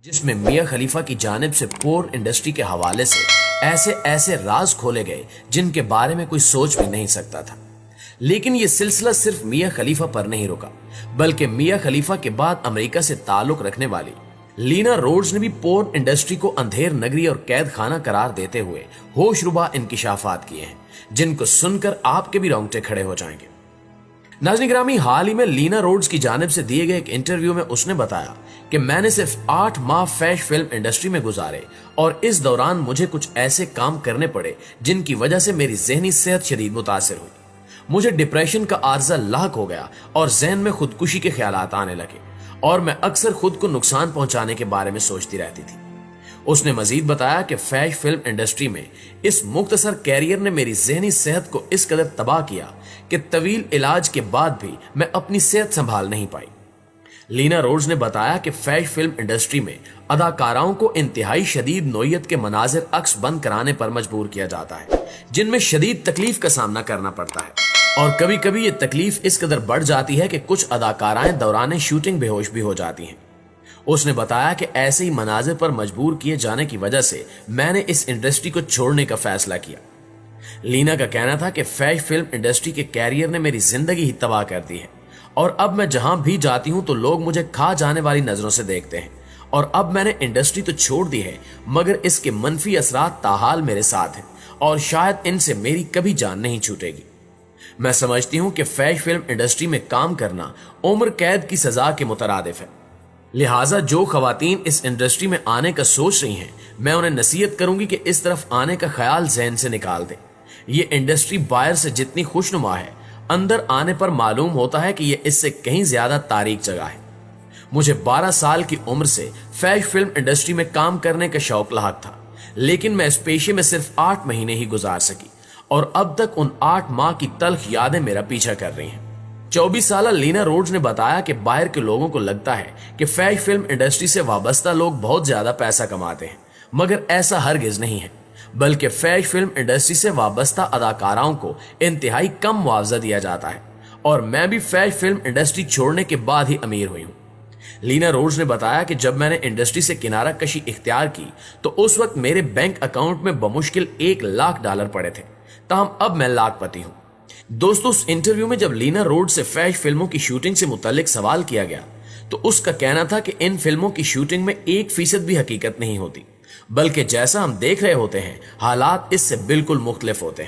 جس میں میاں خلیفہ کی جانب سے پورن انڈسٹری کے حوالے سے ایسے ایسے راز کھولے گئے جن کے بارے میں کوئی سوچ بھی نہیں سکتا تھا۔ لیکن یہ سلسلہ صرف میاں خلیفہ پر نہیں رکا، بلکہ میاں خلیفہ کے بعد امریکہ سے تعلق رکھنے والی لینا روڈز نے بھی پورن انڈسٹری کو اندھیر نگری اور قید خانہ قرار دیتے ہوئے ہوش ربا انکشافات کیے ہیں جن کو سن کر آپ کے بھی رونگٹے کھڑے ہو جائیں گے۔ ناظرین گرامی، حال ہی میں لینا روڈز کی جانب سے دیے گئے ایک انٹرویو میں اس نے بتایا کہ میں نے صرف 8 ماہ فیش فلم انڈسٹری میں گزارے اور اس دوران مجھے کچھ ایسے کام کرنے پڑے جن کی وجہ سے میری ذہنی صحت شدید متاثر ہوئی۔ مجھے ڈپریشن کا عارضہ لاحق ہو گیا اور ذہن میں خودکشی کے خیالات آنے لگے اور میں اکثر خود کو نقصان پہنچانے کے بارے میں سوچتی رہتی تھی۔ اس نے مزید بتایا کہ فیش فلم انڈسٹری میں اس مختصر کیریئر نے میری ذہنی صحت کو اس قدر تباہ کیا کہ طویل علاج کے بعد بھی میں اپنی صحت سنبھال نہیں پائی۔ لینا روڈز نے بتایا کہ فیش فلم انڈسٹری میں اداکاراؤں کو انتہائی شدید نوعیت کے مناظر عکس بند کرانے پر مجبور کیا جاتا ہے جن میں شدید تکلیف کا سامنا کرنا پڑتا ہے، اور کبھی کبھی یہ تکلیف اس قدر بڑھ جاتی ہے کہ کچھ اداکارائیں دوران شوٹنگ بے ہوش بھی ہو جاتی ہیں۔ اس نے بتایا کہ ایسے ہی مناظر پر مجبور کیے جانے کی وجہ سے میں نے اس انڈسٹری کو چھوڑنے کا فیصلہ کیا۔ لینا کا کہنا تھا کہ فیش فلم انڈسٹری کے کیریئر نے میری زندگی ہی تباہ کر دی ہے، اور اب میں جہاں بھی جاتی ہوں تو لوگ مجھے کھا جانے والی نظروں سے دیکھتے ہیں، اور اب میں نے انڈسٹری تو چھوڑ دی ہے مگر اس کے منفی اثرات تاحال میرے ساتھ ہیں اور شاید ان سے میری کبھی جان نہیں چھوٹے گی۔ میں سمجھتی ہوں کہ فیش فلم انڈسٹری میں کام کرنا عمر قید کی سزا کے مترادف ہے، لہٰذا جو خواتین اس انڈسٹری میں آنے کا سوچ رہی ہیں میں انہیں نصیحت کروں گی کہ اس طرف آنے کا خیال ذہن سے نکال دیں۔ یہ انڈسٹری باہر سے جتنی خوشنما ہے، اندر آنے پر معلوم ہوتا ہے کہ یہ اس سے کہیں زیادہ تاریک جگہ ہے۔ مجھے 12 سال کی عمر سے فیش فلم انڈسٹری میں کام کرنے کا شوق لاحق تھا، لیکن میں اس پیشے میں صرف 8 مہینے ہی گزار سکی، اور اب تک ان 8 ماہ کی تلخ یادیں میرا پیچھا کر رہی ہیں۔ 24 سالہ لینا روڈز نے بتایا کہ باہر کے لوگوں کو لگتا ہے کہ فیش فلم انڈسٹری سے وابستہ لوگ بہت زیادہ پیسہ کماتے ہیں، مگر ایسا ہرگز نہیں ہے، بلکہ فیش فلم انڈسٹری سے وابستہ اداکاراؤں کو انتہائی کم معاوضہ دیا جاتا ہے، اور میں بھی فیش فلم انڈسٹری چھوڑنے کے بعد ہی امیر ہوئی ہوں۔ لینا روڈز نے بتایا کہ جب میں نے انڈسٹری سے کنارہ کشی اختیار کی تو اس وقت میرے بینک اکاؤنٹ میں بمشکل $1,00,000 پڑے تھے، تاہم اب میں لاکھ پتی ہوں۔ دوستو، اس انٹرویو میں جب لینا روڈ سے فیش فلموں کی شوٹنگ سے متعلق سوال کیا گیا تو اس کا کہنا تھا کہ ان فلموں کی شوٹنگ میں 1% بھی حقیقت نہیں ہوتی، بلکہ جیسا ہم دیکھ رہے ہوتے ہیں حالات اس سے بالکل مختلف ہوتے ہیں۔